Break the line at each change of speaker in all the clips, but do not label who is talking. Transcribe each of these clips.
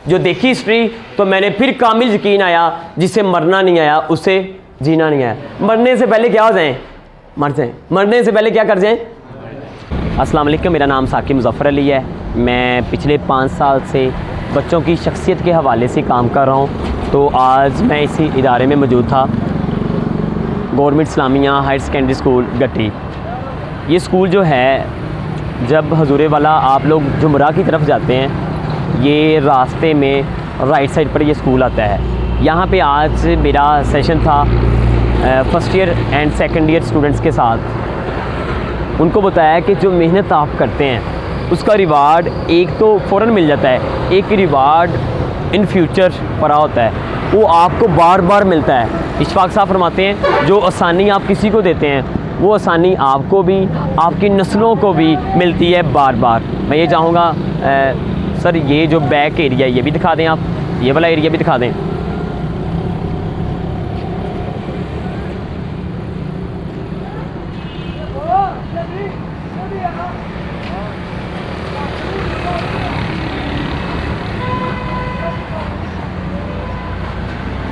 जो देखी हिस्ट्री तो मैंने फिर कामिल यकीन आया, जिसे मरना नहीं आया उसे जीना नहीं आया। मरने से पहले क्या हो जाएं? मर जाएं। मरने से पहले क्या कर जाएं? अस्सलाम वालेकुम, मेरा नाम साकिब मुज़फ़्फ़र अली है। मैं पिछले 5 साल से बच्चों की शख्सियत के हवाले से काम कर रहा हूँ। तो आज मैं इसी इदारे में मौजूद था, government Islamia higher secondary school Gatti. ये स्कूल जो है, जब हजूरे वाला आप लोग जुमरा की तरफ जाते हैं, ये रास्ते में राइट साइड पर ये स्कूल आता है। यहाँ पे आज मेरा सेशन था first year and second year students के साथ। उनको बताया कि जो मेहनत आप करते हैं उसका रिवार्ड एक तो फ़ौरन मिल जाता है, एक रिवार्ड इन फ्यूचर पड़ा होता है, वो आपको बार बार मिलता है। इशफाक साहब फरमाते हैं जो आसानी आप किसी को देते हैं वो आसानी आपको भी, आपकी नस्लों को भी मिलती है बार बार। मैं ये चाहूँगा सर, ये जो बैक एरिया ये भी दिखा दें, आप ये वाला एरिया भी दिखा दें।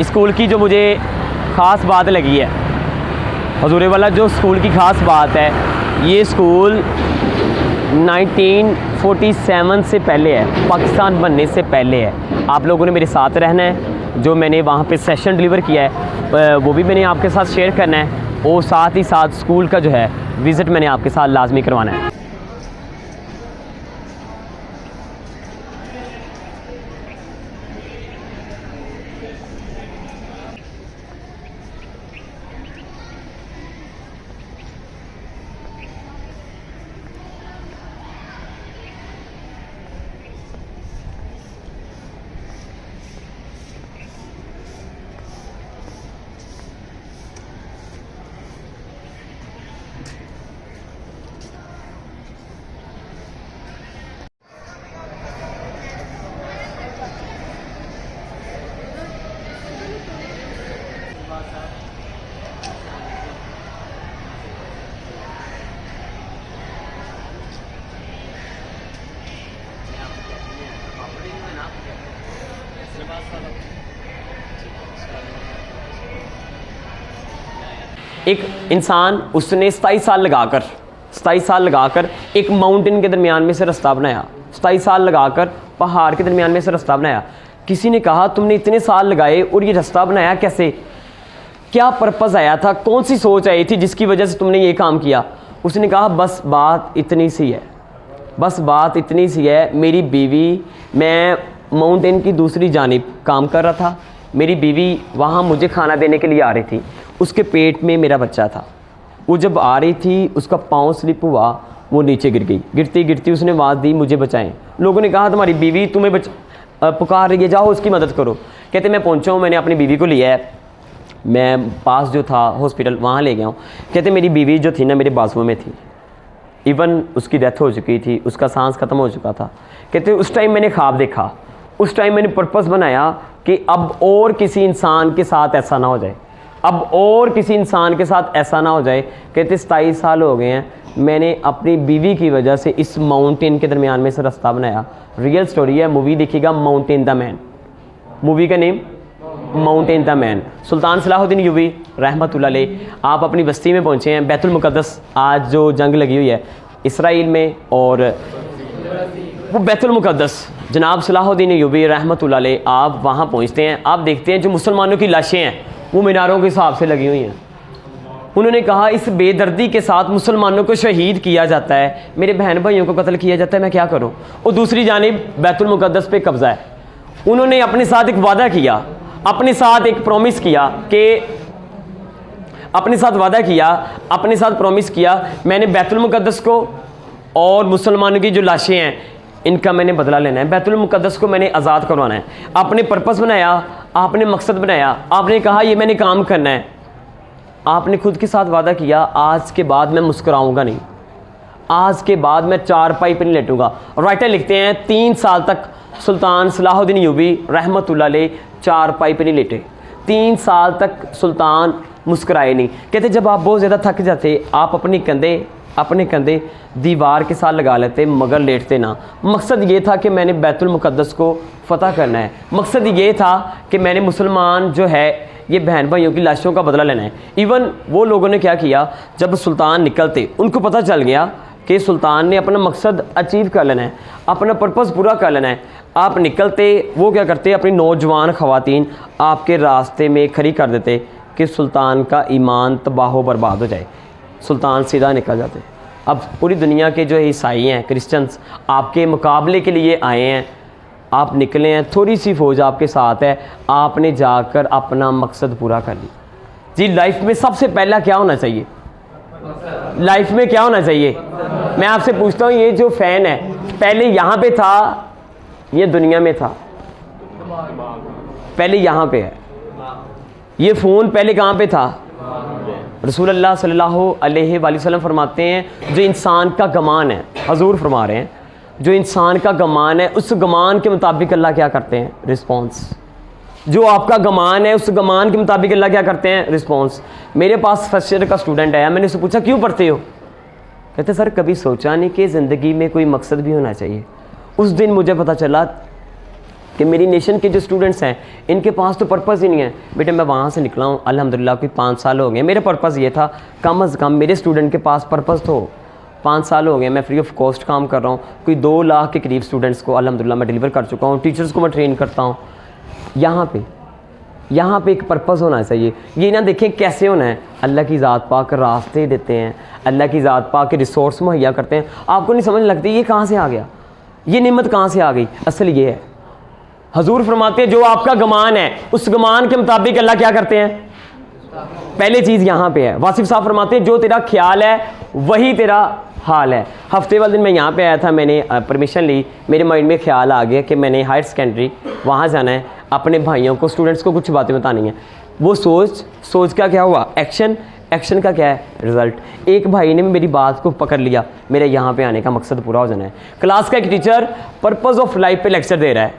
स्कूल की जो मुझे ख़ास बात लगी है, हजूरे वाला जो स्कूल की ख़ास बात है, ये स्कूल 1947 से पहले है, पाकिस्तान बनने से पहले है। आप लोगों ने मेरे साथ रहना है। जो मैंने वहाँ पे सेशन डिलीवर किया है वो भी मैंने आपके साथ शेयर करना है, और साथ ही साथ स्कूल का जो है विज़िट मैंने आपके साथ लाजमी करवाना है। एक इंसान, उसने 27 साल लगाकर एक माउंटेन के दरमियान में से रास्ता बनाया, 27 साल लगाकर पहाड़ के दरमियान में से रास्ता बनाया। किसी ने कहा तुमने इतने साल लगाए और ये रास्ता बनाया कैसे? क्या पर्पज़ आया था, कौन सी सोच आई थी जिसकी वजह से तुमने ये काम किया? उसने कहा बस बात इतनी सी है, बस बात इतनी सी है। मेरी बीवी, मैं माउंटेन की दूसरी जानिब काम कर रहा था, मेरी बीवी वहाँ मुझे खाना देने के लिए आ रही थी, उसके पेट में मेरा बच्चा था। वो जब आ रही थी उसका पाँव स्लिप हुआ, वो नीचे गिर गई। गिरती गिरती उसने आवाज़ दी मुझे बचाएं। लोगों ने कहा तुम्हारी बीवी तुम्हें पुकार रही है, जाओ उसकी मदद करो। कहते मैं पहुँचा हूँ, मैंने अपनी बीवी को लिया है, मैं पास जो था हॉस्पिटल वहाँ ले गया हूँ। कहते मेरी बीवी जो थी ना मेरे बाजुओं में थी, इवन उसकी डेथ हो चुकी थी, उसका सांस ख़त्म हो चुका था। कहते उस टाइम मैंने ख्वाब देखा, उस टाइम मैंने पर्पस बनाया कि अब और किसी इंसान के साथ ऐसा ना हो जाए, अब और किसी इंसान के साथ ऐसा ना हो जाए। कहते 27 साल हो गए हैं, मैंने अपनी बीवी की वजह से इस माउंटेन के दरमियान में से रास्ता बनाया। रियल स्टोरी है, मूवी देखिएगा, माउंटेन द मैन, मूवी का name mountain the man. Sultan Salahuddin Ayubi रहमतुल्लाह अलैह आप अपनी बस्ती में पहुँचे हैं, बैतुल मुक़द्दस। आज जो जंग लगी हुई है इसराइल में, और वो बैतुल मुक़द्दस, जनाब सलाहुद्दीन यूबी रहमतुल्लाह अलैह आप वहाँ पहुँचते हैं, आप देखते हैं जो मुसलमानों की लाशें हैं वो मीनारों के हिसाब से लगी हुई हैं। उन्होंने कहा इस बेदर्दी के साथ मुसलमानों को शहीद किया जाता है, मेरे बहन भाइयों को कत्ल किया जाता है, मैं क्या करूं? और दूसरी जानिब बैतुल मुक़द्दस पे कब्ज़ा है। उन्होंने अपने साथ एक वादा किया, अपने साथ एक प्रॉमिस किया कि अपने साथ प्रॉमिस किया मैंने बैतुल मुक़द्दस को और मुसलमानों की जो लाशें हैं इनका मैंने बदला लेना है, बैतुल मुक़द्दस को मैंने आज़ाद करवाना है। आपने पर्पस बनाया, आपने मकसद बनाया, आपने कहा ये मैंने काम करना है, आपने खुद के साथ वादा किया आज के बाद मैं मुस्कुराऊंगा नहीं, आज के बाद मैं चारपाई पर नहीं लेटूंगा। राइटर लिखते हैं 3 साल तक सुल्तान सलाहुद्दीन यूबी रहमतुल्लाह अलैह चारपाई पर नहीं लेटे, 3 साल तक सुल्तान मुस्कुराए नहीं। कहते जब आप बहुत ज़्यादा थक जाते आप अपनी कंधे अपने कंधे दीवार के साथ लगा लेते मगर लेटते ना। मकसद ये था कि मैंने बैतुल मुक़द्दस को फ़तह करना है। मकसद ये था कि मैंने मुसलमान जो है ये बहन भाइयों की लाशों का बदला लेना है। इवन वो लोगों ने क्या किया, जब सुल्तान निकलते उनको पता चल गया कि सुल्तान ने अपना मकसद अचीव कर लेना है, अपना पर्पज़ पूरा कर लेना है। आप निकलते, वो क्या करते, अपनी नौजवान ख़वातीन आपके रास्ते में खड़ी कर देते कि सुल्तान का ईमान तबाह बर्बाद हो जाए। सुल्तान सीधा निकल जाते। अब पूरी दुनिया के जो ईसाई हैं, क्रिश्चियंस, आपके मुकाबले के लिए आए हैं, आप निकले हैं, थोड़ी सी फ़ौज आपके साथ है, आपने जाकर अपना मकसद पूरा कर लिया। जी, लाइफ में सबसे पहला क्या होना चाहिए? लाइफ में क्या होना चाहिए? मैं आपसे पूछता हूँ, ये जो फ़ैन है पहले यहाँ पे था, ये दुनिया में था, पहले यहाँ पे है। ये फ़ोन पहले कहाँ पे था? रसूल अल्लाह सल्लल्लाहु अलैहि वसल्लम फरमाते हैं, जो इंसान का गमान है, हजूर फरमा रहे हैं, जो इंसान का गमान है उस गमान के मुताबिक अल्लाह क्या करते हैं? रिस्पॉन्स। जो आपका गमान है उस गमान के मुताबिक अल्लाह क्या करते हैं? रिस्पॉन्स। मेरे पास फर्स्ट ईयर का स्टूडेंट आया, मैंने उससे पूछा क्यों पढ़ते हो? कहते सर कभी सोचा नहीं कि ज़िंदगी में कोई मकसद भी होना चाहिए। उस दिन मुझे पता चला कि मेरी नेशन के जो स्टूडेंट्स हैं इनके पास तो पर्पज़ ही नहीं है। बेटे मैं वहाँ से निकला हूँ अल्हम्दुलिल्लाह, कोई 5 साल हो गए, मेरा पर्पज़ ये था कम अज़ कम मेरे स्टूडेंट के पास पर्पज़ तो 5 साल हो गए, मैं फ्री ऑफ कॉस्ट काम कर रहा हूँ, कोई 2 लाख के करीब स्टूडेंट्स को अल्हम्दुलिल्लाह मैं डिलीवर कर चुका हूँ, टीचर्स को मैं ट्रेन करता हूँ। यहाँ पे एक पर्पज़ होना चाहिए। ये ना देखें कैसे होना है, अल्लाह की ज़ात पाक रास्ते देते हैं, अल्लाह की ज़ात पाक के रिसोर्स मुहैया करते हैं, आपको नहीं समझ लगती ये कहाँ से आ गया, ये नेमत कहाँ से आ गई। असल ये है, हजूर फरमाते हैं जो आपका गमान है उस गमान के मुताबिक अल्लाह क्या करते हैं? पहले चीज़ यहाँ पे है। वासिफ साहब फरमाते हैं जो तेरा ख्याल है वही तेरा हाल है। हफ्ते वाले दिन मैं यहाँ पे आया था, मैंने परमिशन ली, मेरे माइंड में ख्याल आ गया कि मैंने हायर सेकेंडरी वहाँ जाना है, अपने भाइयों को, स्टूडेंट्स को कुछ बातें बतानी है। वो सोच का क्या हुआ? एक्शन का क्या है? रिज़ल्ट। एक भाई ने मेरी बात को पकड़ लिया, मेरे यहाँ पे आने का मकसद पूरा हो जाना है। क्लास का एक टीचर पर्पज़ ऑफ लाइफ पे लेक्चर दे रहा है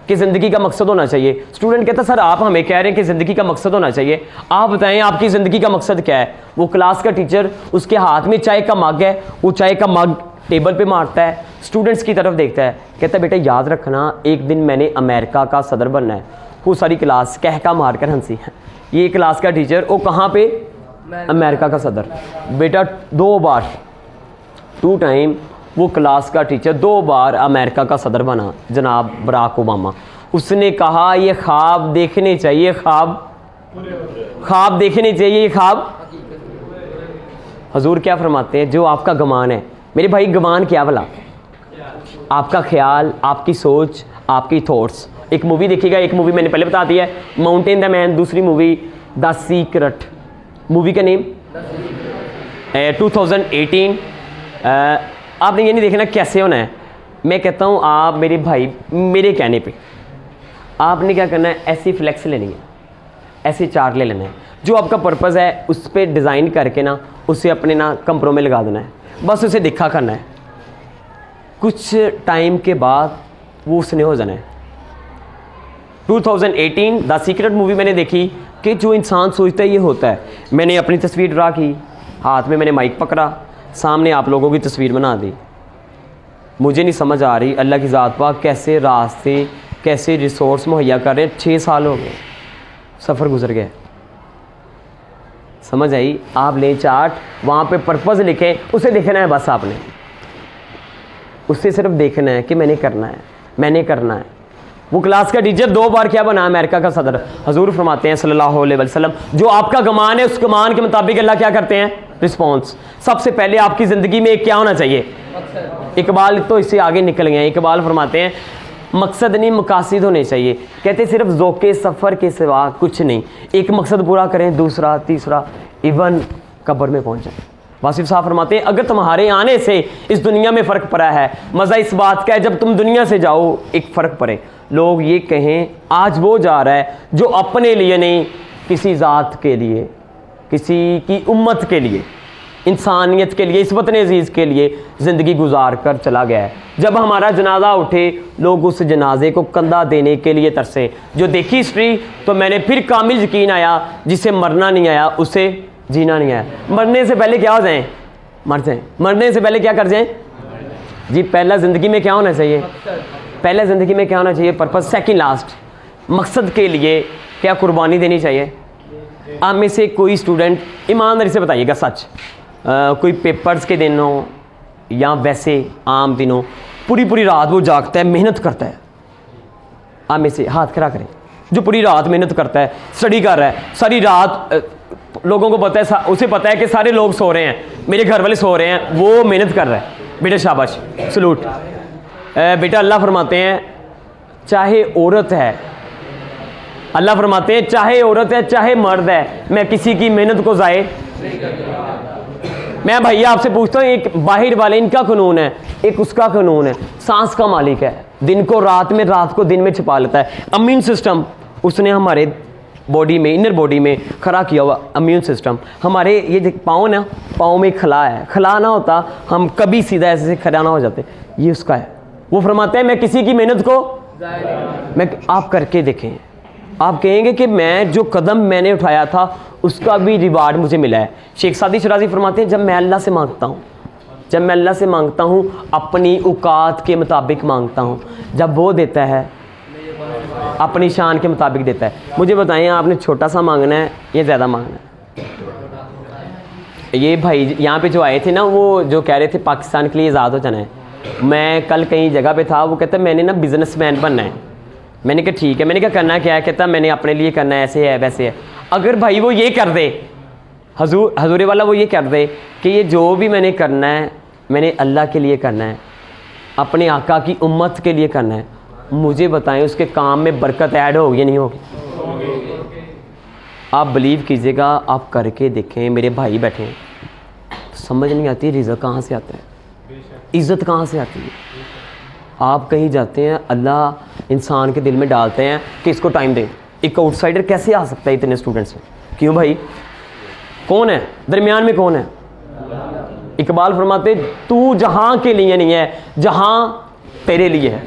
कि ज़िंदगी का मकसद होना चाहिए। स्टूडेंट कहता सर आप हमें कह रहे हैं कि ज़िंदगी का मकसद होना चाहिए, आप बताएं आपकी ज़िंदगी का मकसद क्या है। वो क्लास का टीचर, उसके हाथ में चाय का मग है, वो चाय का मग टेबल पे मारता है, स्टूडेंट्स की तरफ देखता है, कहता है बेटा याद रखना एक दिन मैंने अमेरिका का सदर बनना है। वो सारी क्लास कहका मार कर हंसी। ये क्लास का टीचर, वो कहाँ पे? अमेरिका का सदर। बेटा 2 बार 2 टाइम वो क्लास का टीचर 2 बार अमेरिका का सदर बना, जनाब बराक ओबामा। उसने कहा ये ख्वाब देखने चाहिए, ख्वाब देखने चाहिए, ये ख्वाब। हजूर क्या फरमाते हैं? जो आपका गमान है, मेरे भाई गमान क्या भला? आपका ख्याल, आपकी सोच, आपकी थॉट्स। एक मूवी देखिएगा, एक मूवी मैंने पहले बता दी है, माउंटेन द मैन, दूसरी मूवी द सीक्रेट। मूवी का नेम 2018। आपने ये नहीं देखना कैसे होना है। मैं कहता हूँ आप मेरे भाई, मेरे कहने पे आपने क्या करना है, ऐसी फ्लेक्स लेनी है, ऐसे चार्ट ले लेना है, जो आपका पर्पज़ है उस पर डिज़ाइन करके ना उसे अपने ना कमरों में लगा देना है, बस उसे दिखा करना है। कुछ टाइम के बाद वो उसने हो जाना है। 2018 द सीक्रेट मूवी मैंने देखी कि जो इंसान सोचता है ये होता है। मैंने अपनी तस्वीर ड्रा की, हाथ में मैंने माइक पकड़ा, सामने आप लोगों की तस्वीर बना दी। मुझे नहीं समझ आ रही अल्लाह की ज़ात पाक कैसे रास्ते, कैसे रिसोर्स मुहैया कर रहे हैं। 6 साल हो गए, सफ़र गुजर गया, समझ आई? आप ले चार्ट, वहाँ पे पर्पज़ लिखें, उसे देखना है बस आपने, उससे सिर्फ देखना है कि मैंने करना है, मैंने करना है। वो क्लास का टीचर 2 बार क्या बना? अमेरिका का सदर। हजूर फरमाते हैं सल्लल्लाहु अलैहि वसल्लम जो आपका गमान है उस गमान के मुताबिक अल्लाह क्या करते हैं? रिस्पॉन्स। सबसे पहले आपकी ज़िंदगी में एक क्या होना चाहिए? इकबाल तो इससे आगे निकल गए हैं। इकबाल फरमाते हैं मकसद नहीं मकासिद होने चाहिए। कहते सिर्फ ज़ौक़े सफ़र के सिवा कुछ नहीं, एक मकसद पूरा करें, दूसरा, तीसरा, इवन कब्र में पहुँच जाए। वासिफ साहब फरमाते हैं अगर तुम्हारे आने से इस दुनिया में फ़र्क पड़ा है, मज़ा इस बात का है जब तुम दुनिया से जाओ एक फ़र्क पड़े। लोग ये कहें आज वो जा रहा है जो अपने लिए नहीं, किसी ज़ात के लिए, किसी की उम्मत के लिए, इंसानियत के लिए, इस वतन अजीज़ के लिए ज़िंदगी गुजार कर चला गया है। जब हमारा जनाजा उठे लोग उस जनाजे को कंधा देने के लिए तरसे। जो देखी हिस्ट्री तो मैंने फिर कामिल यकीन आया, जिसे मरना नहीं आया उसे जीना नहीं आया। मरने से पहले क्या हो जाए? मर जाएं। मरने से पहले क्या कर जाएं जी? पहला ज़िंदगी में क्या होना चाहिए? पहले ज़िंदगी में क्या होना चाहिए? पर्पज़। सेकंड लास्ट, मकसद के लिए क्या कुर्बानी देनी चाहिए? आप में से कोई स्टूडेंट ईमानदारी से बताइएगा, सच, कोई पेपर्स के दिन हो या वैसे आम दिन हो, पूरी पूरी रात वो जागता है, मेहनत करता है? आप में से हाथ खड़ा करें जो पूरी रात मेहनत करता है, स्टडी कर रहा है सारी रात। लोगों को पता है, उसे पता है कि सारे लोग सो रहे हैं, मेरे घर वाले सो रहे हैं, वो मेहनत कर रहा है। बेटा शाबाश, सलूट। बेटा अल्लाह फरमाते हैं चाहे औरत है, अल्लाह फरमाते हैं चाहे औरत है चाहे मर्द है, मैं किसी की मेहनत को ज़ाये। मैं भैया आपसे पूछता हूँ, एक बाहर वाले इनका कानून है, एक उसका कानून है। सांस का मालिक है, दिन को रात में, रात को दिन में छिपा लेता है। इम्यून सिस्टम उसने हमारे बॉडी में, इनर बॉडी में खड़ा किया हुआ इम्यून सिस्टम। हमारे ये पाँव ना, पाँव में खला है, खला ना होता हम कभी सीधा ऐसे खड़ा ना हो जाते, ये उसका है। वो फरमाते हैं मैं किसी की मेहनत को मैं, आप करके देखें, आप कहेंगे कि मैं जो कदम मैंने उठाया था उसका भी रिवार्ड मुझे मिला है। शेख सादी शराजी फरमाते हैं जब मैं अल्लाह से मांगता हूँ, जब मैं अल्लाह से मांगता हूँ अपनी औकात के मुताबिक मांगता हूँ, जब वो देता है अपनी शान के मुताबिक देता है। मुझे बताएं आपने छोटा सा मांगना है या ज़्यादा मांगना है? ये भाई यहाँ पे जो आए थे ना, वो जो कह रहे थे पाकिस्तान के लिए आज़ाद हो जाना है। मैं कल कहीं जगह पे था, वो कहता मैंने ना बिजनेसमैन बनना है। मैंने कहा ठीक है। मैंने कहा करना क्या है? कहता मैंने अपने लिए करना है, ऐसे है वैसे है। अगर भाई वो ये कर दे, हजूरे वाला वो ये कर दे कि ये जो भी मैंने करना है मैंने अल्लाह के लिए करना है, अपने आका की उम्मत के लिए करना है, मुझे बताएं उसके काम में बरकत ऐड होगी या नहीं होगी? आप बिलीव कीजिएगा, आप करके देखें। मेरे भाई बैठे हैं, समझ नहीं आती रिज़्क़ कहाँ से आता है, इज़्ज़त कहाँ से आती है। आप कहीं जाते हैं, अल्लाह इंसान के दिल में डालते हैं कि इसको टाइम दें। एक आउटसाइडर कैसे आ सकता है इतने स्टूडेंट्स में? क्यों भाई? कौन है दरमियान में? कौन है? इकबाल फरमाते तू जहां के लिए नहीं है, जहां तेरे लिए है।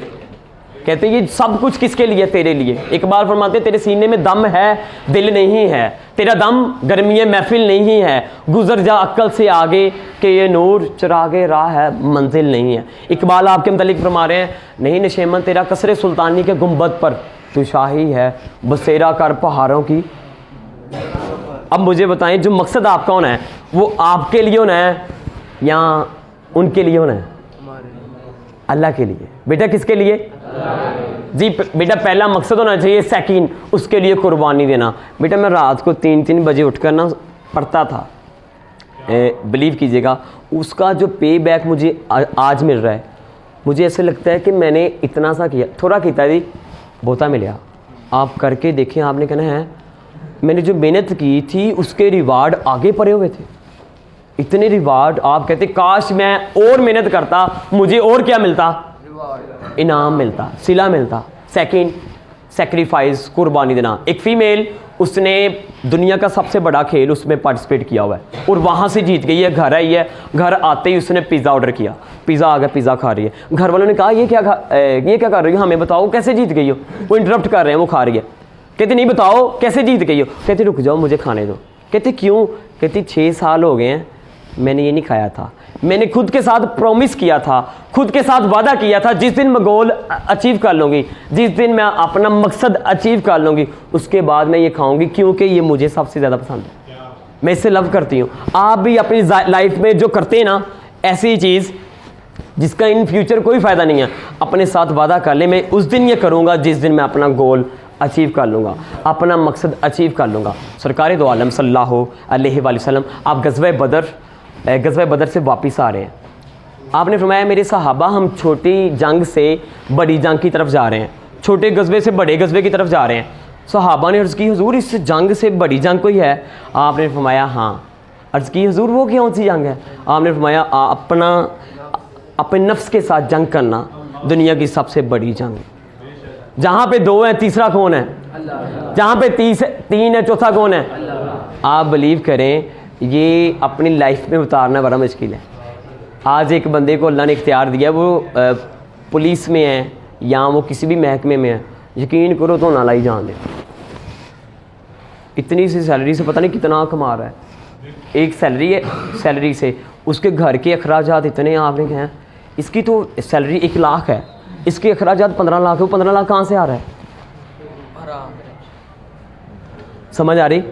कहते ये सब कुछ किसके लिए? तेरे लिए। इकबाल फरमाते तेरे सीने में दम है, दिल नहीं है, तेरा दम गर्मी महफिल नहीं है, गुजर जा अक्ल से आगे कि ये नूर चिरागे राह है, मंजिल नहीं है। इकबाल आपके मुतालिक फरमा रहे हैं नहीं नशेमन तेरा कसरे सुल्तानी के गुंबद पर तू शाही है, बसेरा कर पहाड़ों की। अब मुझे बताएं जो मकसद आपका होना है वो आपके लिए होना है या उनके लिए होना है? अल्लाह के लिए। बेटा किसके लिए? जी बेटा पहला मकसद होना चाहिए, सेकंड उसके लिए कुर्बानी देना। बेटा मैं रात को 3-3 बजे उठकर ना पढ़ता था, बिलीव कीजिएगा उसका जो पे बैक मुझे आज मिल रहा है, मुझे ऐसे लगता है कि मैंने इतना सा किया, थोड़ा किया जी बहुता मिला। आप करके देखें, आपने कहना है मैंने जो मेहनत की थी उसके रिवार्ड आगे पड़े हुए थे, इतने रिवार्ड। आप कहते काश मैं और मेहनत करता, मुझे और क्या मिलता? इनाम मिलता, सिला मिलता। सेकंड सेक्रीफाइस, कुर्बानी देना। एक फीमेल, उसने दुनिया का सबसे बड़ा खेल उसमें पार्टिसिपेट किया हुआ है और वहाँ से जीत गई है। घर आई है, घर आते ही उसने पिज़्ज़ा ऑर्डर किया, पिज़्ज़ा आ गया, पिज़्ज़ा खा रही है। घर वालों ने कहा ये क्या कर रही हो, हमें बताओ कैसे जीत गई हो। वो इंटरप्ट कर रहे हैं, वो खा रही है। कहते नहीं बताओ कैसे जीत गई हो। कहते रुक जाओ मुझे खाने दो। कहते क्यों? कहती 6 साल हो गए हैं मैंने ये नहीं खाया था, मैंने खुद के साथ प्रॉमिस किया था, खुद के साथ वादा किया था जिस दिन मैं गोल अचीव कर लूँगी, जिस दिन मैं अपना मकसद अचीव कर लूँगी उसके बाद मैं ये खाऊंगी, क्योंकि ये मुझे सबसे ज़्यादा पसंद है, मैं इससे लव करती हूँ। आप भी अपनी लाइफ में जो करते हैं ना ऐसी चीज़ जिसका इन फ्यूचर कोई फ़ायदा नहीं है, अपने साथ वादा कर ले मैं उस दिन ये करूँगा जिस दिन मैं अपना गोल अचीव कर लूँगा, अपना मकसद अचीव कर लूँगा। सरकार दो आलम सल्लल्लाहु अलैहि वसल्लम आप गज़वे बदर से वापस आ रहे हैं। आपने फरमाया मेरे सहाबा हम छोटी जंग से बड़ी जंग की तरफ जा रहे हैं, छोटे गज़वे से बड़े गज़वे की तरफ जा रहे हैं। सहाबा ने अर्ज़ की हुजूर इस जंग से बड़ी जंग कोई है? आपने फरमाया हाँ। अर्ज़ की हुजूर वो कौन सी जंग है? आपने फरमाया अपने नफ्स के साथ जंग करना दुनिया की सबसे बड़ी जंग। जहाँ पे 2 हैं तीसरा कौन है? जहाँ पे 3 है चौथा कौन है? आप बिलीव करें ये अपनी लाइफ में उतारना बड़ा मुश्किल है। आज एक बंदे को अल्लाह ने इख्तियार दिया, वो पुलिस में है या वो किसी भी महकमे में है, यकीन करो तो नाला ही जान दे, इतनी सी सैलरी से पता नहीं कितना कमा रहा है। एक सैलरी है, सैलरी से उसके घर के अखराजात इतने आपने हैं, इसकी तो सैलरी 1 लाख है, इसके अखराजात 15 लाख है, वो 15 लाख कहाँ से आ रहा है? समझ आ रही?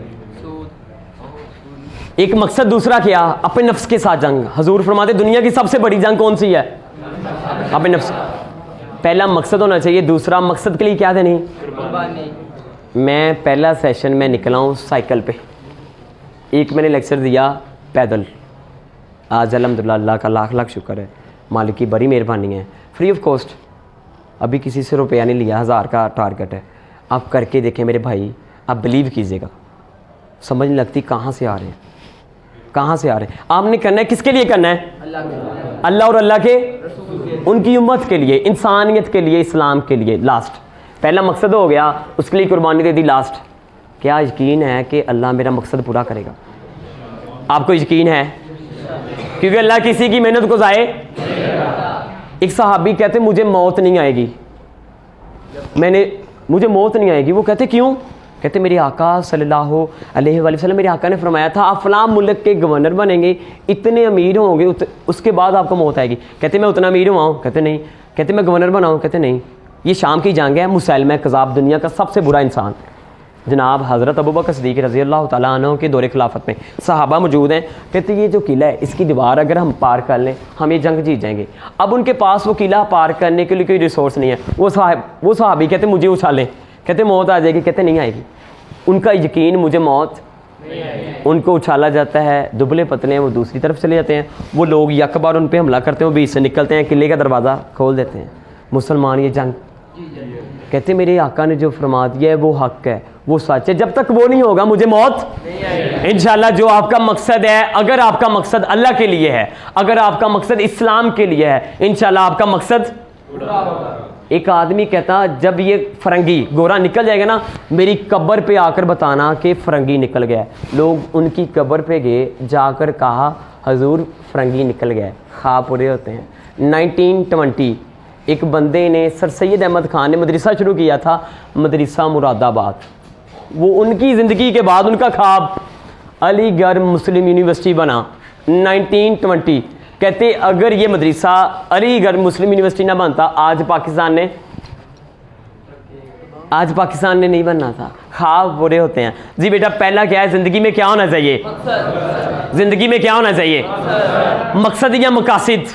एक मकसद, दूसरा क्या? अपने नफ्स के साथ जंग। हजूर फरमाते दुनिया की सबसे बड़ी जंग कौन सी है? अपने नफ्स। पहला मकसद होना चाहिए, दूसरा मकसद के लिए क्या देनी? मैं पहला सेशन में निकला हूँ साइकिल पे, एक मैंने लेक्चर दिया पैदल। आज अल्हम्दुलिल्लाह अल्लाह का लाख लाख शुक्र है, मालिक की बड़ी मेहरबानी है, फ्री ऑफ कॉस्ट। अभी किसी से रुपया नहीं लिया, 1000 का टारगेट है। आप करके देखें मेरे भाई, आप बिलीव कीजिएगा, समझ नहीं लगती कहाँ से आ रहे हैं, कहाँ से आ रहे हैं। आपने करना है, किसके लिए करना है? अल्लाह और अल्लाह के, उनकी उम्मत के लिए, इंसानियत के लिए, इस्लाम के लिए। लास्ट पहला मकसद हो गया, उसके लिए कुर्बानी दे दी। लास्ट क्या यकीन है कि अल्लाह मेरा मकसद पूरा करेगा? आपको यकीन है? क्योंकि अल्लाह किसी की मेहनत को ज़ाये। एक सहाबी कहते मुझे मौत नहीं आएगी, मुझे मौत नहीं आएगी। वो कहते क्यों? कहते मेरे आका सल्लल्लाहु अलैहि वसल्लम, मेरे आका ने फरमाया था आप फलां मुल्क के गवर्नर बनेंगे, इतने अमीर होंगे, उसके बाद आपको मौत आएगी। कहते मैं उतना अमीर हुआ हूँ? कहते नहीं। कहते मैं गवर्नर बना हूँ? कहते नहीं। ये शाम की जंग है, मुसैलमा कज़्ज़ाब दुनिया का सबसे बुरा इंसान, जनाब हज़रत अबू बकर सिद्दीक़ रज़ी अल्लाह तआला अन्हु के दौरे खिलाफत में सहाबा मौजूद हैं। कहते ये जो किला है, इसकी दीवार अगर हम पार कर लें हम ये जंग जीत जाएंगे। अब उनके पास वो किला पार करने के लिए कोई रिसोर्स नहीं है। वो सहाबी कहते मुझे उछालें, कहते मौत आ जाएगी। कहते नहीं आएगी। उनका यकीन मुझे मौत नहीं आएगी। उनको उछाला जाता है, दुबले पतले हैं, वो दूसरी तरफ चले जाते हैं। वो लोग यकबार उन पर हमला करते हैं, वो बीच से निकलते हैं, किले का दरवाज़ा खोल देते हैं। मुसलमान ये जंग, कहते मेरे आका ने जो फरमा दिया है वो हक है, वो सच है, जब तक वो नहीं होगा मुझे मौत नहीं आएगी। इंशाल्लाह जो आपका मकसद है, अगर आपका मकसद अल्लाह के लिए है, अगर आपका मकसद इस्लाम के लिए है, इंशाल्लाह आपका मकसद पूरा होगा। एक आदमी कहता जब ये फरंगी गोरा निकल जाएगा ना, मेरी कब्र पे आकर बताना कि फरंगी निकल गया। लोग उनकी कब्र पे गए, जाकर कहा हजूर फरंगी निकल गया। ख्वाब पूरे होते हैं। 1920 एक बंदे ने, सर सैयद अहमद खान ने मदरसा शुरू किया था, मदरसा मुरादाबाद। वो उनकी ज़िंदगी के बाद उनका ख्वाब अलीगढ़ मुस्लिम यूनिवर्सिटी बना 1920। कहते अगर ये मदरसा अलीगढ़ मुस्लिम यूनिवर्सिटी ना बनता, आज पाकिस्तान ने नहीं बनना था। ख्वाब बुरे होते हैं जी। बेटा पहला क्या है, ज़िंदगी में क्या होना चाहिए? ज़िंदगी में क्या होना चाहिए? मकसद या मकासिद?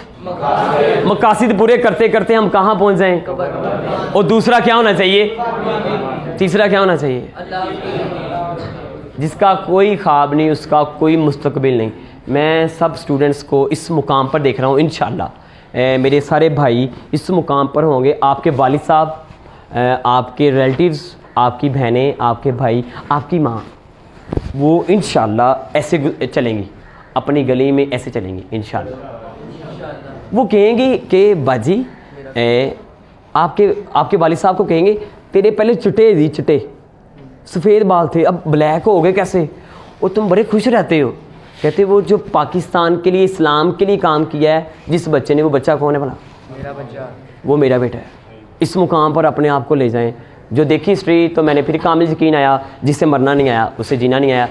मकासिद पूरे करते करते हम कहाँ पहुँच जाएं? और दूसरा क्या होना चाहिए? तीसरा क्या होना चाहिए? जिसका कोई ख्वाब नहीं उसका कोई मुस्तकबिल नहीं। मैं सब स्टूडेंट्स को इस मुकाम पर देख रहा हूँ। इंशाल्लाह मेरे सारे भाई इस मुकाम पर होंगे। आपके वालिद साहब, आपके रिलेटिव्स, आपकी बहनें, आपके भाई, आपकी माँ, वो इंशाल्लाह ऐसे चलेंगी, अपनी गली में ऐसे चलेंगी इंशाल्लाह। वो कहेंगे कि बाजी आपके वालिद साहब को कहेंगे तेरे पहले चिट्टे सफ़ेद बाल थे, अब ब्लैक हो गए कैसे, और तुम बड़े खुश रहते हो। कहते वो जो पाकिस्तान के लिए, इस्लाम के लिए काम किया है जिस बच्चे ने, वो बच्चा कौन है भला? मेरा बच्चा, वो मेरा बेटा है। इस मुकाम पर अपने आप को ले जाएं। जो देखी हिस्ट्री तो मैंने फिर कामिल यकीन आया, जिससे मरना नहीं आया उसे जीना नहीं आया।